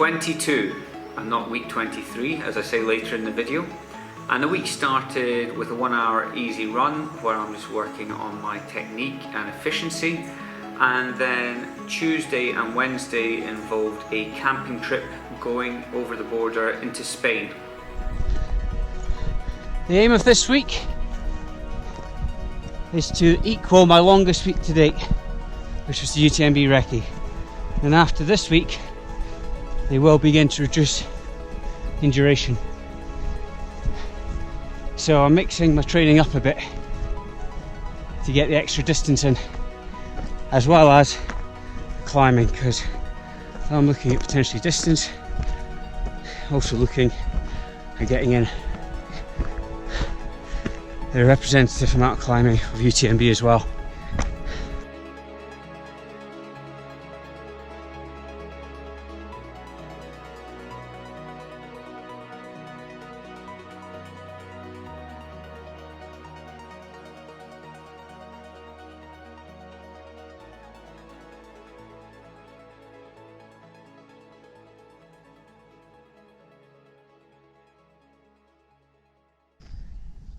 22 and not week 23, as I say later in the video. And the week started with a 1 hour easy run where I'm just working on my technique and efficiency. And then Tuesday and Wednesday involved a camping trip going over the border into Spain. The aim of this week is to equal my longest week to date, which was the UTMB recce. And after this week, they will begin to reduce in duration. So I'm mixing my training up a bit to get the extra distance in, as well as climbing, because I'm looking at potentially distance, also looking at getting in the representative amount of climbing of UTMB as well.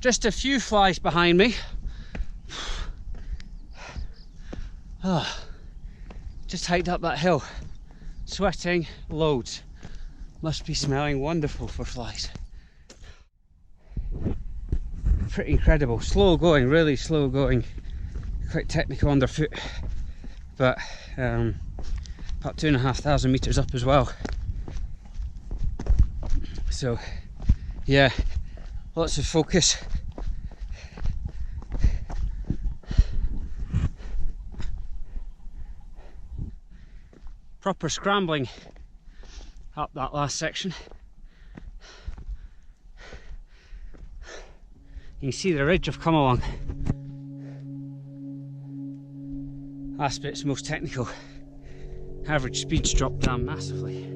Just a few flies behind me. Just hiked up that hill, sweating loads. Must be smelling wonderful for flies. Pretty incredible. Slow going, really slow going. Quite technical underfoot, but about 2,500 meters up as well. So yeah, lots of focus. Proper scrambling up that last section. You can see the ridge I've come along. Last bit's most technical. Average speeds dropped down massively.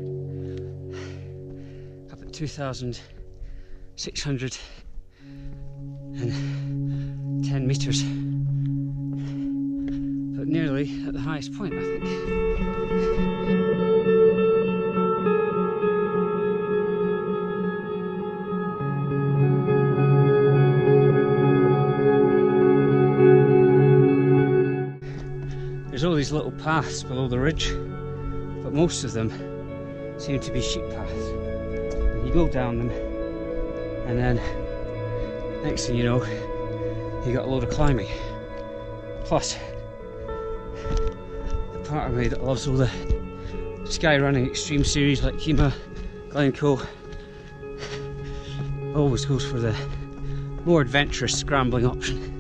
Up at 2,610 meters. But nearly at the highest point, I think. There's all these little paths below the ridge, but most of them seem to be sheep paths. And you go down them, and then next thing you know, you got a load of climbing. Plus, the part of me that loves all the sky running extreme series like Kima, Glencoe, always goes for the more adventurous scrambling option.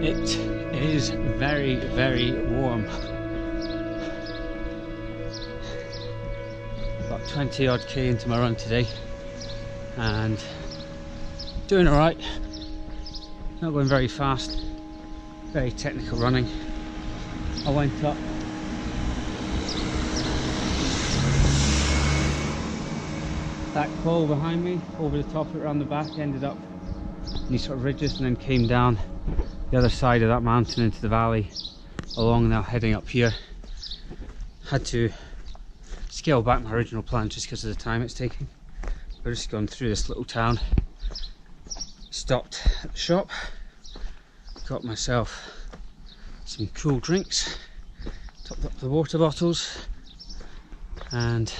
It is very, very warm. About 20 odd K into my run today and doing alright. Not going very fast, very technical running. I went up that col behind me, over the top of it, around the back, ended up in these sort of ridges and then came down the other side of that mountain into the valley along, now heading up here. Had to scale back my original plan just because of the time it's taking. We're just gone through this little town, stopped at the shop, got myself some cool drinks, topped up the water bottles, and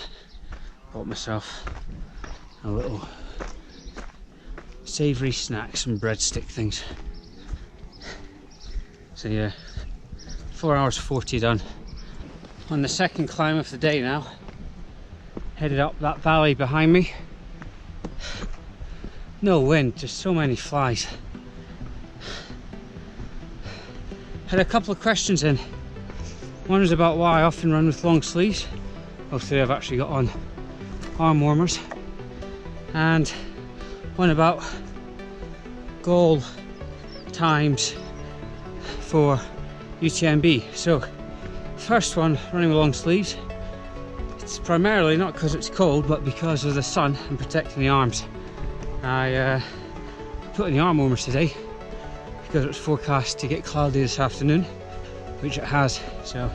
bought myself a little savoury snack, some breadstick things. So yeah, 4 hours 40 done. On the second climb of the day now, headed up that valley behind me. No wind, just so many flies. Had a couple of questions in. One was about why I often run with long sleeves. Well, today I've actually got on arm warmers. And one about goal times for UTMB. So first one, running with long sleeves, it's primarily not because it's cold but because of the sun and protecting the arms. I put in the arm warmers today because it was forecast to get cloudy this afternoon, which it has, so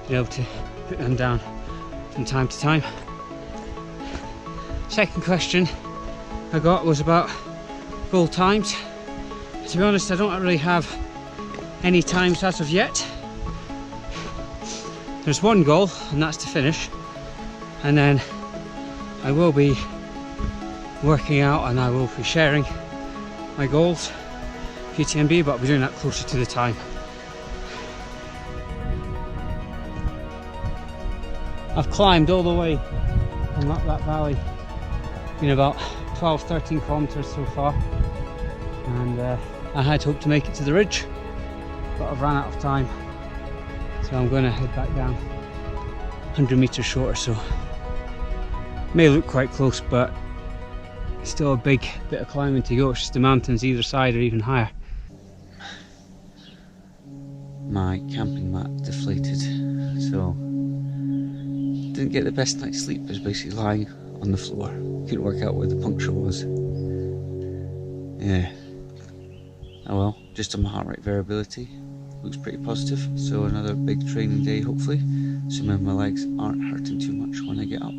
be able to put them down from time to time. Second question I got was about goal times. To be honest, I don't really have any times as of yet. There's one goal, and that's to finish, and then I will be working out and I will be sharing my goals for UTMB, but I'll be doing that closer to the time. I've climbed all the way and up that valley, been about 12-13 kilometers so far, and I had hoped to make it to the ridge, but I've run out of time, so I'm going to head back down 100 meters short or so. May look quite close, but it's still a big bit of climbing to go. It's just the mountains either side are even higher. My camping mat deflated, so didn't get the best night's sleep. I was basically lying on the floor. Couldn't work out where the puncture was. Yeah. Oh well, just on my heart rate variability. Looks pretty positive, so another big training day hopefully, assuming my legs aren't hurting too much when I get up.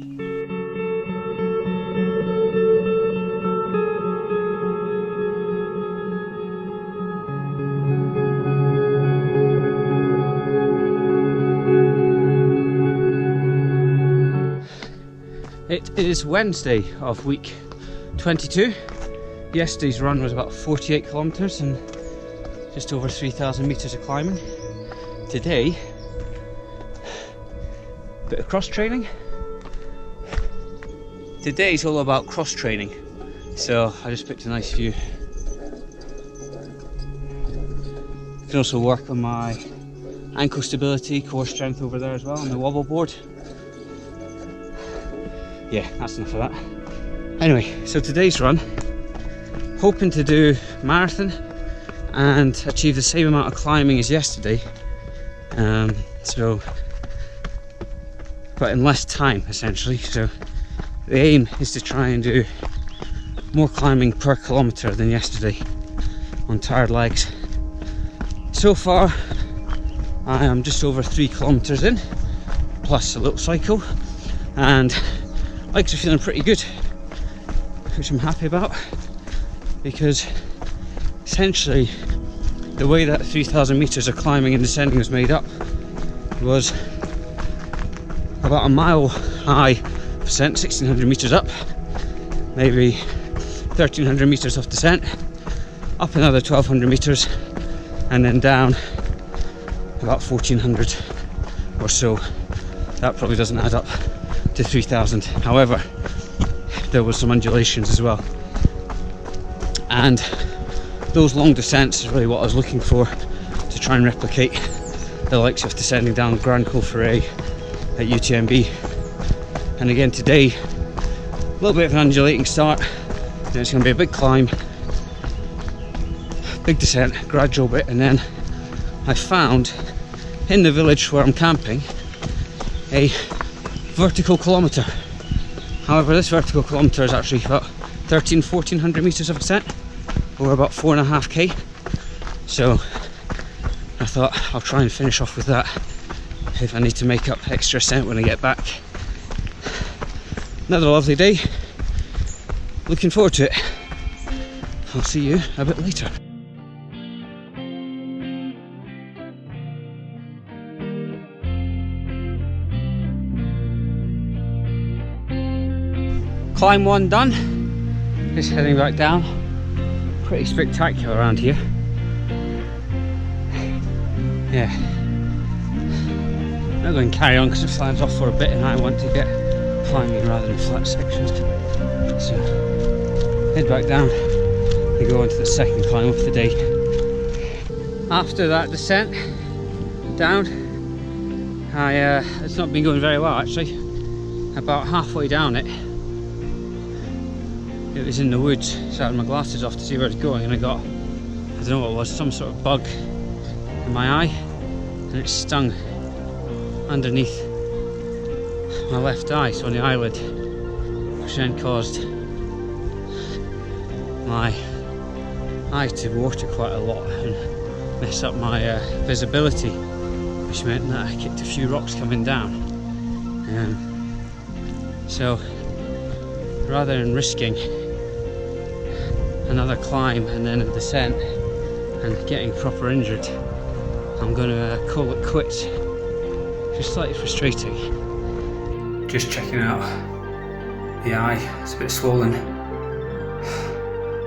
It is Wednesday of week 22. Yesterday's run was about 48 kilometers and just over 3,000 meters of climbing. Today, a bit of cross training. Today's all about cross training, so I just picked a nice view. I can also work on my ankle stability, core strength over there as well on the wobble board. Yeah, that's enough of that. Anyway, so today's run, hoping to do marathon and achieve the same amount of climbing as yesterday, but in less time essentially. So the aim is to try and do more climbing per kilometre than yesterday on tired legs. So far I am just over 3 kilometres in, plus a little cycle, and legs are feeling pretty good, which I'm happy about, because essentially the way that 3,000 meters of climbing and descending was made up was about a mile high percent, 1,600 meters up, maybe 1,300 meters of descent, up another 1,200 meters, and then down about 1,400 or so. That probably doesn't add up to 3,000. However, there was some undulations as well, and those long descents is really what I was looking for, to try and replicate the likes of descending down Grand Col Ferret at UTMB. And again today, a little bit of an undulating start, then it's going to be a big climb, big descent, gradual bit, and then I found in the village where I'm camping a vertical kilometre. However, this vertical kilometre is actually about 1,400 meters of descent, or about 4.5k. So I thought I'll try and finish off with that if I need to make up extra ascent when I get back. Another lovely day, looking forward to it. I'll see you a bit later. Climb one done, just heading back down. Pretty spectacular around here. Yeah, I'm not going to carry on because it flags off for a bit and I want to get climbing rather than flat sections. So head back down and go on to the second climb of the day. After that descent down, it's not been going very well actually. About halfway down it was in the woods, so I had my glasses off to see where it's going, and I got, I don't know what it was, some sort of bug in my eye, and it stung underneath my left eye, so on the eyelid, which then caused my I had to water quite a lot and mess up my visibility, which meant that I kicked a few rocks coming down. So rather than risking another climb and then a descent and getting proper injured, I'm going to call it quits, which is slightly frustrating. Just checking out the eye, it's a bit swollen.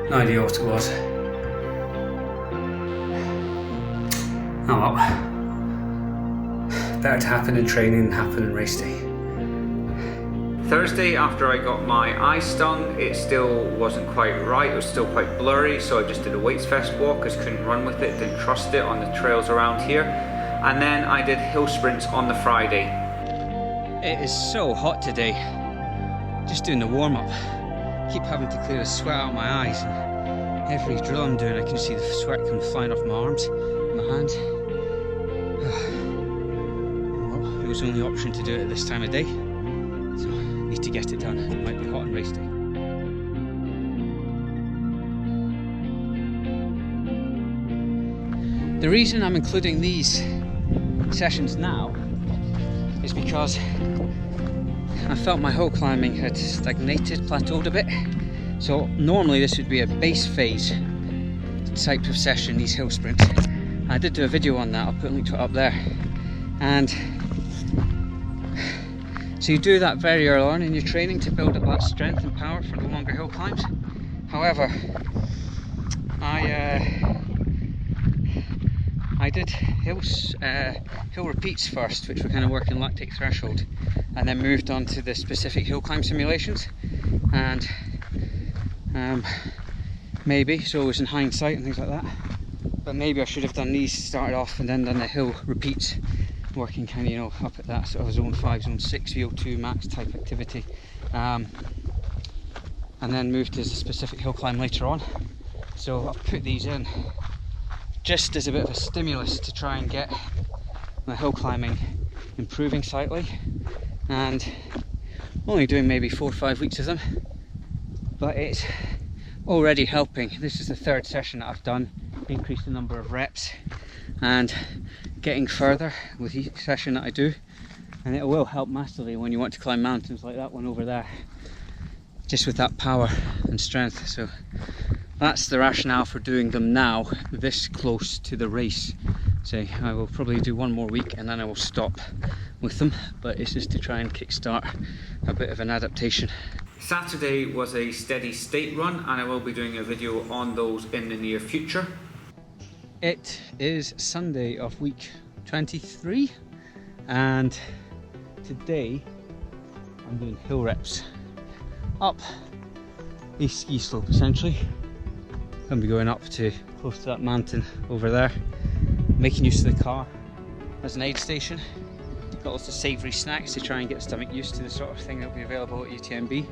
No idea what it was. Oh well. Better to happen in training than happen in race day. Thursday, after I got my eye stung, it still wasn't quite right, it was still quite blurry, so I just did a weights vest walk, because couldn't run with it, didn't trust it on the trails around here. And then I did hill sprints on the Friday. It is so hot today. Just doing the warm-up. Keep having to clear the sweat out of my eyes, and every drill I'm doing I can see the sweat come flying off my arms, my hands. Well, it was the only option to do it at this time of day, so I need to get it done. It might be hot on race day. The reason I'm including these sessions now is because I felt my hill climbing had stagnated, plateaued a bit. So normally this would be a base phase type of session, these hill sprints. I did do a video on that, I'll put a link to it up there. And so you do that very early on in your training to build up that strength and power for the longer hill climbs. However, I did hill repeats first, which were kind of working lactate threshold, and then moved on to the specific hill climb simulations. And maybe, so it was in hindsight and things like that, but maybe I should have done these, started off and then done the hill repeats, working kind of, you know, up at that sort of zone 5, zone 6 VO2 max type activity, and then moved to the specific hill climb later on. So I've put these in just as a bit of a stimulus to try and get my hill climbing improving slightly, and only doing maybe 4 or 5 weeks of them, but it's already helping. This is the 3rd session that I've done, increased the number of reps and getting further with each session that I do, and it will help massively when you want to climb mountains like that one over there, just with that power and strength. So that's the rationale for doing them now, this close to the race. So I will probably do 1 more week and then I will stop with them, but it's just to try and kickstart a bit of an adaptation. Saturday was a steady state run, and I will be doing a video on those in the near future. It is Sunday of week 23, and today I'm doing hill reps up a ski slope essentially. I'm going to be going up to close to that mountain over there, making use of the car as an aid station. Got lots of savoury snacks to try and get the stomach used to the sort of thing that will be available at UTMB.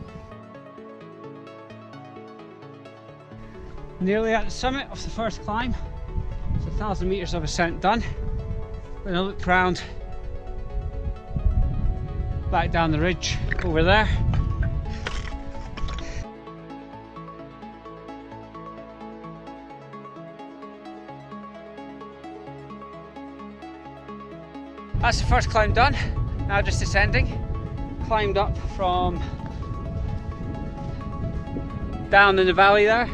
Nearly at the summit of the first climb. It's 1,000 metres of ascent done. Gonna look round back down the ridge over there. That's the first climb done. Now just descending. Climbed up from down in the valley there,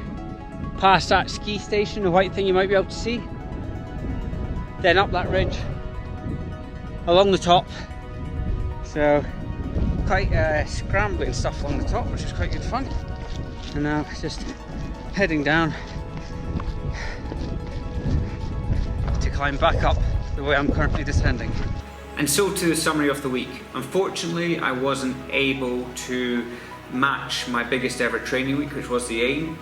past that ski station, the white thing you might be able to see. Then up that ridge, along the top. So quite scrambling stuff along the top, which is quite good fun. And now just heading down to climb back up the way I'm currently descending. And so to the summary of the week. Unfortunately, I wasn't able to match my biggest ever training week, which was the aim.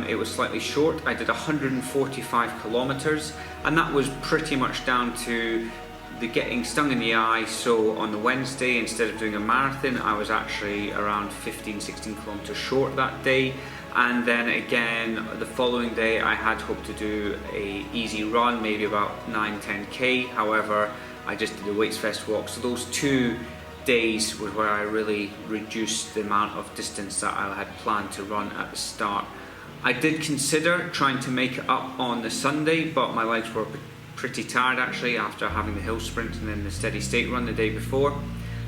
It was slightly short. I did 145 kilometers, and that was pretty much down to the getting stung in the eye. So on the Wednesday, instead of doing a marathon, I was actually around 15-16 kilometers short that day. And then again the following day I had hoped to do a easy run, maybe about 9-10k. However, I just did a weights vest walk. So those 2 days were where I really reduced the amount of distance that I had planned to run at the start I did consider trying to make it up on the Sunday, but my legs were pretty tired actually after having the hill sprint and then the steady state run the day before.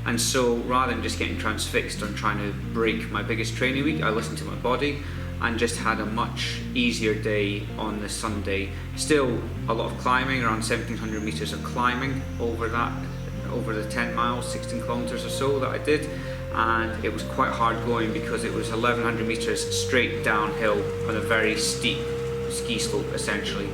And so rather than just getting transfixed on trying to break my biggest training week, I listened to my body and just had a much easier day on the Sunday. Still a lot of climbing, around 1700 meters of climbing over the 10 miles, 16 kilometers or so that I did. And it was quite hard going because it was 1100 meters straight downhill on a very steep ski slope essentially.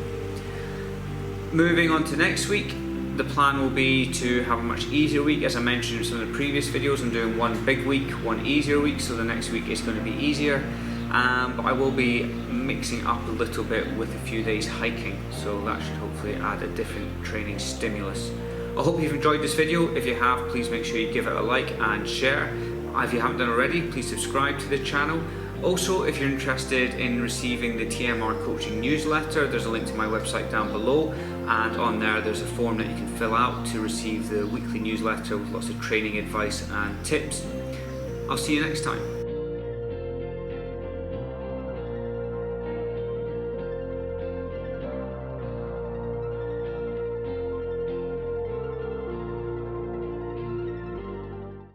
Moving on to next week, the plan will be to have a much easier week. As I mentioned in some of the previous videos, I'm doing one big week, one easier week, so the next week is going to be easier. But I will be mixing up a little bit with a few days hiking, so that should hopefully add a different training stimulus. I hope you've enjoyed this video. If you have, please make sure you give it a like and share. If you haven't done already, please subscribe to the channel. Also, if you're interested in receiving the TMR Coaching newsletter, there's a link to my website down below, and on there there's a form that you can fill out to receive the weekly newsletter with lots of training advice and tips. I'll see you next time.